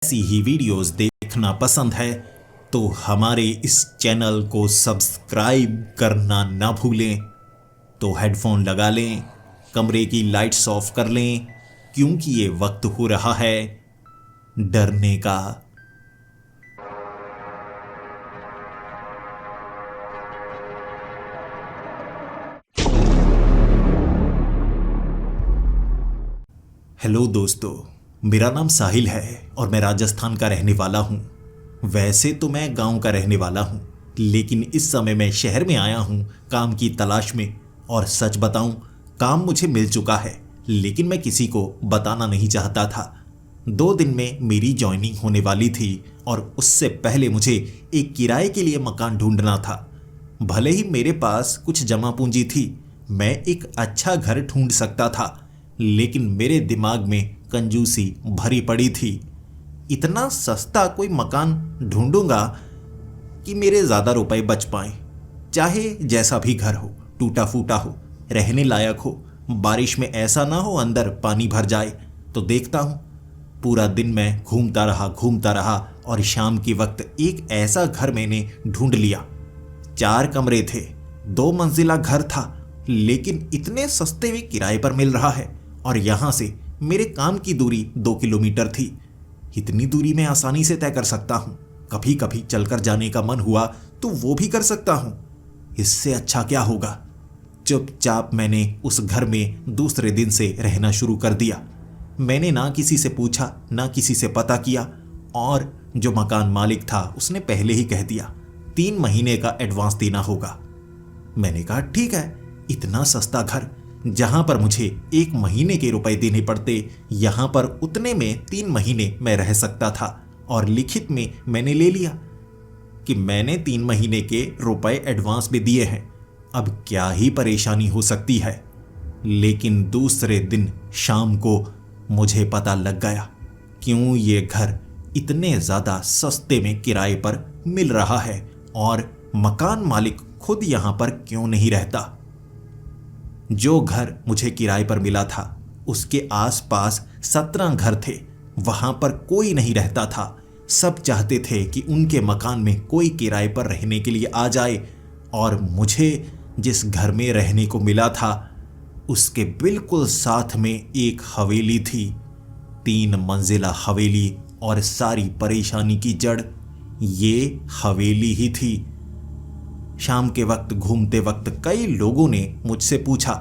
ऐसी ही वीडियोस देखना पसंद है तो हमारे इस चैनल को सब्सक्राइब करना ना भूलें। तो हेडफोन लगा लें, कमरे की लाइट्स ऑफ कर लें, क्योंकि ये वक्त हो रहा है डरने का। हेलो दोस्तों, मेरा नाम साहिल है और मैं राजस्थान का रहने वाला हूँ। वैसे तो मैं गांव का रहने वाला हूँ, लेकिन इस समय मैं शहर में आया हूँ काम की तलाश में। और सच बताऊं, काम मुझे मिल चुका है, लेकिन मैं किसी को बताना नहीं चाहता था। 2 दिन में मेरी जॉइनिंग होने वाली थी और उससे पहले मुझे एक किराए के लिए मकान ढूंढना था। भले ही मेरे पास कुछ जमा पूंजी थी, मैं एक अच्छा घर ढूंढ सकता था, लेकिन मेरे दिमाग में कंजूसी भरी पड़ी थी। इतना सस्ता कोई मकान ढूंढूंगा कि मेरे ज़्यादा रुपए बच पाएं, चाहे जैसा भी घर हो, टूटा फूटा हो, रहने लायक हो, बारिश में ऐसा ना हो अंदर पानी भर जाए। तो देखता हूँ। पूरा दिन मैं घूमता रहा और शाम के वक्त एक ऐसा घर मैंने ढूंढ लिया। 4 कमरे थे, 2 मंजिला घर था, लेकिन इतने सस्ते में किराए पर मिल रहा है। और यहाँ से मेरे काम की दूरी 2 किलोमीटर थी। इतनी दूरी मैं आसानी से तय कर सकता हूँ। कभी कभी चलकर जाने का मन हुआ तो वो भी कर सकता हूँ। इससे अच्छा क्या होगा। चुपचाप मैंने उस घर में दूसरे दिन से रहना शुरू कर दिया। मैंने ना किसी से पूछा, ना किसी से पता किया, और जो मकान मालिक था उसने पहले ही कह दिया 3 महीने का एडवांस देना होगा। मैंने कहा ठीक है, इतना सस्ता घर जहां पर मुझे 1 महीने के रुपए देने पड़ते, यहां पर उतने में 3 महीने मैं रह सकता था। और लिखित में मैंने ले लिया कि मैंने 3 महीने के रुपए एडवांस भी दिए हैं। अब क्या ही परेशानी हो सकती है। लेकिन दूसरे दिन शाम को मुझे पता लग गया क्यों ये घर इतने ज्यादा सस्ते में किराए पर मिल रहा है और मकान मालिक खुद यहां पर क्यों नहीं रहता। जो घर मुझे किराए पर मिला था उसके आसपास 17 घर थे। वहां पर कोई नहीं रहता था। सब चाहते थे कि उनके मकान में कोई किराए पर रहने के लिए आ जाए। और मुझे जिस घर में रहने को मिला था उसके बिल्कुल साथ में एक हवेली थी। 3 मंजिला हवेली, और सारी परेशानी की जड़ ये हवेली ही थी। शाम के वक्त घूमते वक्त कई लोगों ने मुझसे पूछा,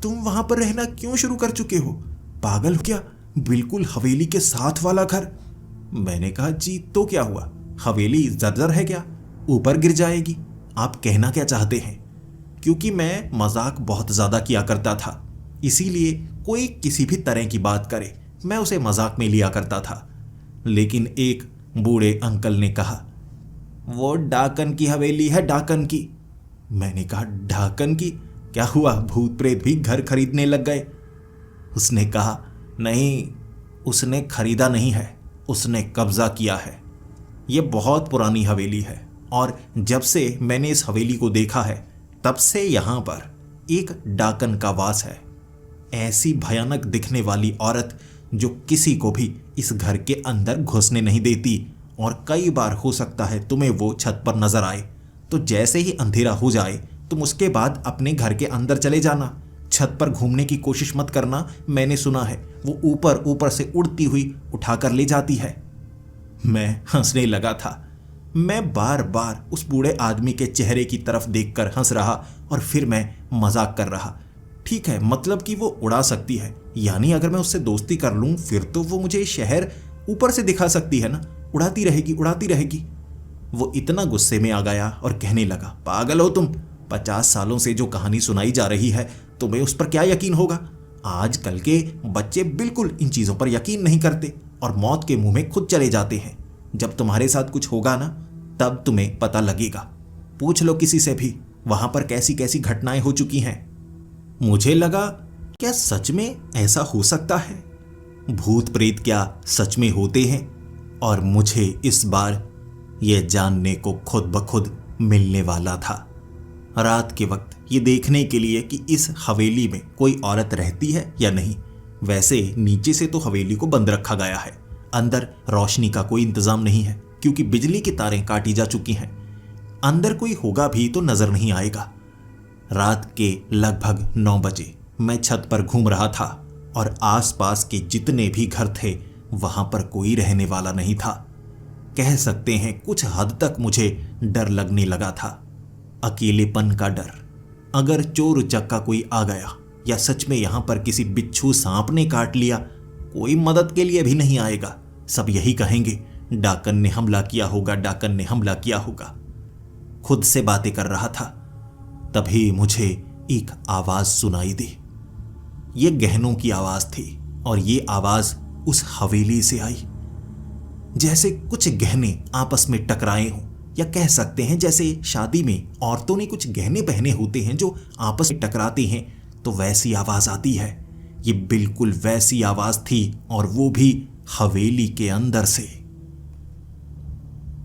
तुम वहां पर रहना क्यों शुरू कर चुके हो? पागल हो क्या? बिल्कुल हवेली के साथ वाला घर। मैंने कहा जी तो क्या हुआ, हवेली जर्जर है क्या, ऊपर गिर जाएगी? आप कहना क्या चाहते हैं? क्योंकि मैं मजाक बहुत ज्यादा किया करता था, इसीलिए कोई किसी भी तरह की बात करे मैं उसे मजाक में लिया करता था। लेकिन एक बूढ़े अंकल ने कहा, वो डाकन की हवेली है, डाकन की। मैंने कहा डाकन की? क्या हुआ, भूत प्रेत भी घर खरीदने लग गए? उसने कहा नहीं, उसने खरीदा नहीं है, उसने कब्जा किया है। ये बहुत पुरानी हवेली है और जब से मैंने इस हवेली को देखा है तब से यहाँ पर एक डाकन का वास है। ऐसी भयानक दिखने वाली औरत जो किसी को भी इस घर के अंदर घुसने नहीं देती, और कई बार हो सकता है तुम्हें वो छत पर नजर आए, तो जैसे ही अंधेरा हो जाए तुम उसके बाद अपने घर के अंदर चले जाना। छत पर घूमने की कोशिश मत करना, मैंने सुना है वो ऊपर ऊपर से उड़ती हुई उठाकर ले जाती है। मैं हंसने लगा था। मैं बार बार उस बूढ़े आदमी के चेहरे की तरफ देखकर हंस रहा और फिर मैं मजाक कर रहा। ठीक है, मतलब कि वो उड़ा सकती है, यानी अगर मैं उससे दोस्ती कर लूं फिर तो वो मुझे शहर ऊपर से दिखा सकती है ना, उड़ाती रहेगी उड़ाती रहेगी। वो इतना गुस्से में आ गया और कहने लगा, पागल हो तुम, 50 सालों से जो कहानी सुनाई जा रही है तुम्हें उस पर क्या यकीन होगा? आजकल के बच्चे बिल्कुल इन चीज़ों पर यकीन नहीं करते और मौत के मुंह में खुद चले जाते हैं। जब तुम्हारे साथ कुछ होगा ना तब तुम्हें पता लगेगा। पूछ लो किसी से भी वहां पर कैसी कैसी घटनाएं हो चुकी हैं। मुझे लगा, क्या सच में ऐसा हो सकता है? भूत प्रेत क्या सच में होते हैं? और मुझे इस बार यह जानने को खुद ब खुद मिलने वाला था। रात के वक्त ये देखने के लिए कि इस हवेली में कोई औरत रहती है या नहीं। वैसे नीचे से तो हवेली को बंद रखा गया है, अंदर रोशनी का कोई इंतजाम नहीं है क्योंकि बिजली की तारें काटी जा चुकी हैं। अंदर कोई होगा भी तो नजर नहीं आएगा। रात के लगभग 9 बजे मैं छत पर घूम रहा था और आसपास के जितने भी घर थे वहां पर कोई रहने वाला नहीं था। कह सकते हैं कुछ हद तक मुझे डर लगने लगा था, अकेलेपन का डर। अगर चोर उचक्का कोई आ गया या सच में यहां पर किसी बिच्छू सांप ने काट लिया, कोई मदद के लिए भी नहीं आएगा। सब यही कहेंगे डाकन ने हमला किया होगा, डाकन ने हमला किया होगा। खुद से बातें कर रहा था, तभी मुझे एक आवाज सुनाई दी। ये गहनों की आवाज थी और ये आवाज उस हवेली से आई, जैसे कुछ गहने आपस में टकराए हों, या कह सकते हैं जैसे शादी में औरतों ने कुछ गहने पहने होते हैं जो आपस में टकराते हैं तो वैसी आवाज आती है। ये बिल्कुल वैसी आवाज थी और वो भी हवेली के अंदर से।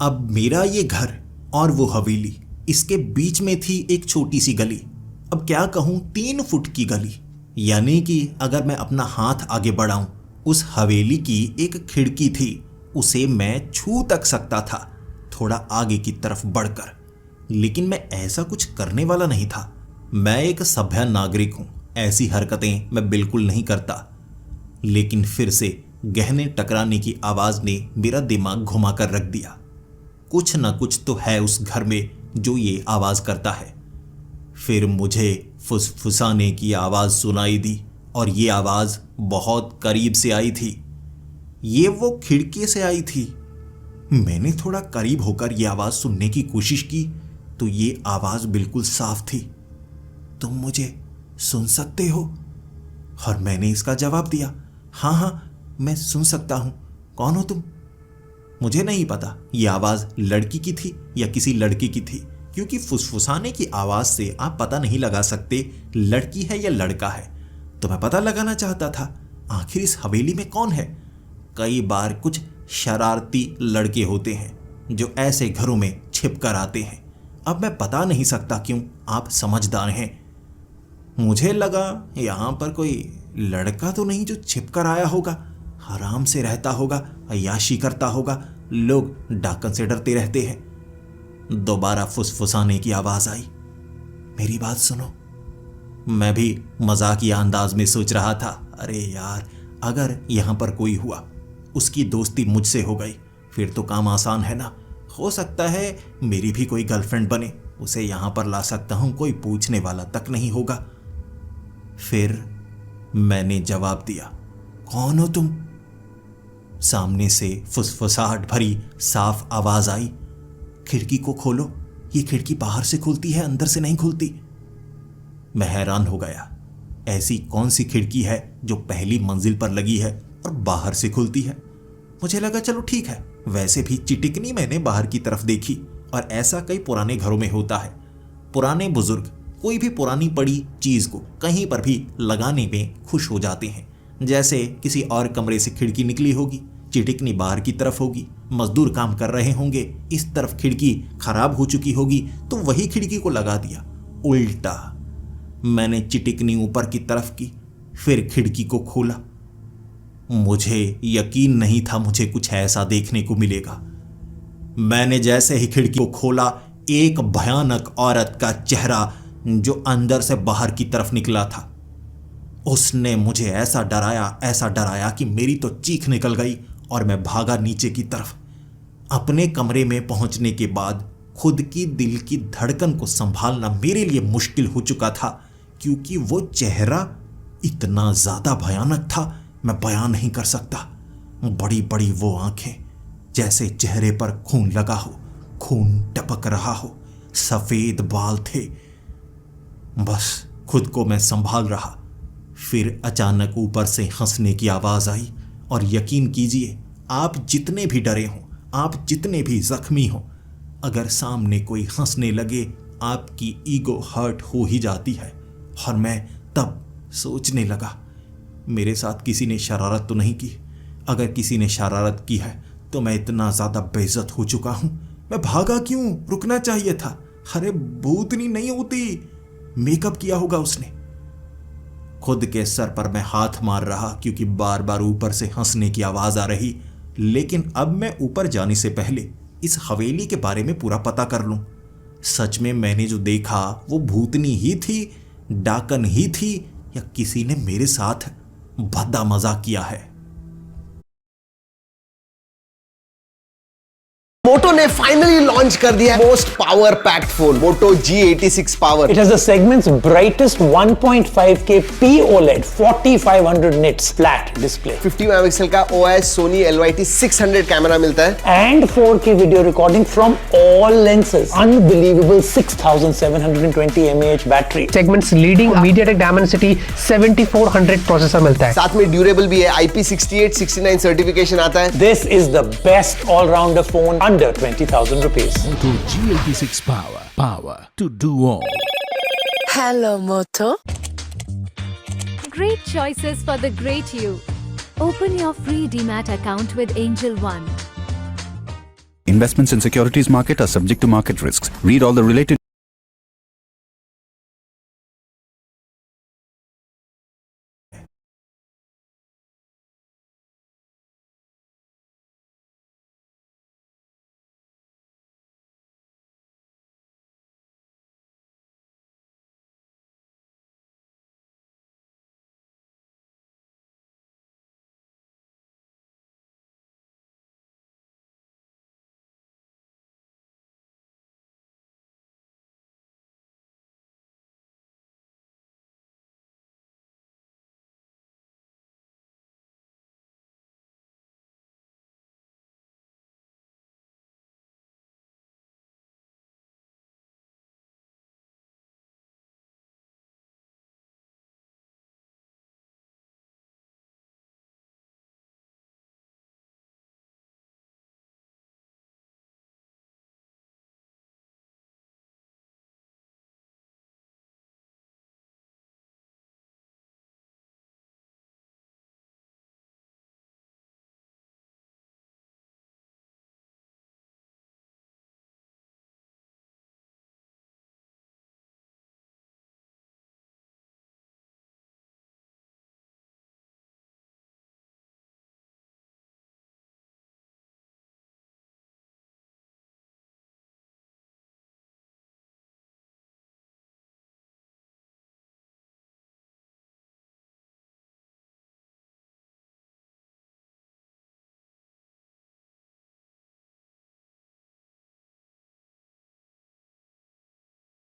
अब मेरा ये घर और वो हवेली, इसके बीच में थी एक छोटी सी गली। अब क्या कहूं, 3 फुट की गली। यानी कि अगर मैं अपना हाथ आगे बढ़ाऊं, उस हवेली की एक खिड़की थी, उसे मैं छू तक सकता था थोड़ा आगे की तरफ बढ़कर। लेकिन मैं ऐसा कुछ करने वाला नहीं था। मैं एक सभ्य नागरिक हूं, ऐसी हरकतें मैं बिल्कुल नहीं करता। लेकिन फिर से गहने टकराने की आवाज ने मेरा दिमाग घुमा कर रख दिया। कुछ न कुछ तो है उस घर में जो ये आवाज करता है। फिर मुझे फुसफुसाने की आवाज सुनाई दी और ये आवाज बहुत करीब से आई थी। ये वो खिड़की से आई थी। मैंने थोड़ा करीब होकर यह आवाज सुनने की कोशिश की तो ये आवाज बिल्कुल साफ थी। तुम मुझे सुन सकते हो? और मैंने इसका जवाब दिया, हाँ हाँ मैं सुन सकता हूं। कौन हो तुम? मुझे नहीं पता यह आवाज लड़की की थी या किसी लड़के की थी, क्योंकि फुसफुसाने की आवाज से आप पता नहीं लगा सकते लड़की है या लड़का है। तो मैं पता लगाना चाहता था आखिर इस हवेली में कौन है। कई बार कुछ शरारती लड़के होते हैं जो ऐसे घरों में छिप कर आते हैं। अब मैं बता नहीं सकता क्यों, आप समझदार हैं। मुझे लगा यहां पर कोई लड़का तो नहीं जो छिप कर आया होगा, आराम से रहता होगा, अय्याशी करता होगा। लोग डाकन से डरते रहते हैं। दोबारा फुसफुसाने की आवाज आई, मेरी बात सुनो। मैं भी मजाकिया अंदाज में सोच रहा था, अरे यार अगर यहां पर कोई हुआ, उसकी दोस्ती मुझसे हो गई, फिर तो काम आसान है ना। हो सकता है मेरी भी कोई गर्लफ्रेंड बने, उसे यहां पर ला सकता हूं, कोई पूछने वाला तक नहीं होगा। फिर मैंने जवाब दिया, कौन हो तुम? सामने से फुसफुसाहट भरी साफ आवाज आई, खिड़की को खोलो। ये खिड़की बाहर से खुलती है, अंदर से नहीं खुलती। मैं हैरान हो गया, ऐसी कौन सी खिड़की है जो पहली मंजिल पर लगी है और बाहर से खुलती है। मुझे लगा चलो ठीक है। वैसे भी चिटिकनी मैंने बाहर की तरफ देखी और ऐसा कई पुराने घरों में होता है। पुराने बुजुर्ग कोई भी पुरानी पड़ी चीज को कहीं पर भी लगाने में खुश हो जाते हैं। जैसे किसी और कमरे से खिड़की निकली होगी, चिटिकनी बाहर की तरफ होगी, मजदूर काम कर रहे होंगे, इस तरफ खिड़की खराब हो चुकी होगी तो वही खिड़की को लगा दिया। उल्टा मैंने चिटिकनी ऊपर की तरफ की, फिर खिड़की को खोला। मुझे यकीन नहीं था मुझे कुछ ऐसा देखने को मिलेगा। मैंने जैसे ही खिड़की को खोला, एक भयानक औरत का चेहरा जो अंदर से बाहर की तरफ निकला था, उसने मुझे ऐसा डराया कि मेरी तो चीख निकल गई और मैं भागा नीचे की तरफ। अपने कमरे में पहुंचने के बाद खुद की दिल की धड़कन को संभालना मेरे लिए मुश्किल हो चुका था, क्योंकि वो चेहरा इतना ज्यादा भयानक था, मैं बयान नहीं कर सकता। बड़ी बड़ी वो आंखें, जैसे चेहरे पर खून लगा हो, खून टपक रहा हो, सफेद बाल थे। बस खुद को मैं संभाल रहा। फिर अचानक ऊपर से हंसने की आवाज आई और यकीन कीजिए, आप जितने भी डरे हों, आप जितने भी जख्मी हों, अगर सामने कोई हंसने लगे आपकी ईगो हर्ट हो ही जाती है। और मैं तब सोचने लगा, मेरे साथ किसी ने शरारत तो नहीं की। अगर किसी ने शरारत की है तो मैं इतना ज्यादा बेइज्जत हो चुका हूं, मैं भागा क्यों? रुकना चाहिए था। अरे भूतनी नहीं होती, मेकअप किया होगा उसने। खुद के सर पर मैं हाथ मार रहा क्योंकि बार बार ऊपर से हंसने की आवाज आ रही लेकिन अब मैं ऊपर जाने से पहले इस हवेली के बारे में पूरा पता कर लूं। सच में मैंने जो देखा वो भूतनी ही थी, डाकन ही थी, या किसी ने मेरे साथ भद्दा मजाक किया है। मोटो ने फाइनली लॉन्च कर दिया most power packed phone Moto G86 power. It has the segment's brightest 1.5K P-OLED 4500 nits flat display 50 megapixel का OIS Sony LYT 600 कैमरा मिलता है and 4K video recording from all lenses. Unbelievable 6720 mAh battery. Segment's leading MediaTek Dimensity 7400 processor मिलता है। साथ में durable भी है, IP68 69 certification आता है। This is the best all-rounder phone under 20,000 rupees. Moto G86 Power. Power to do all. Hello, Moto. Great choices for the great you. Open your free DMAT account with Angel One. Investments in securities market are subject to market risks. Read all the related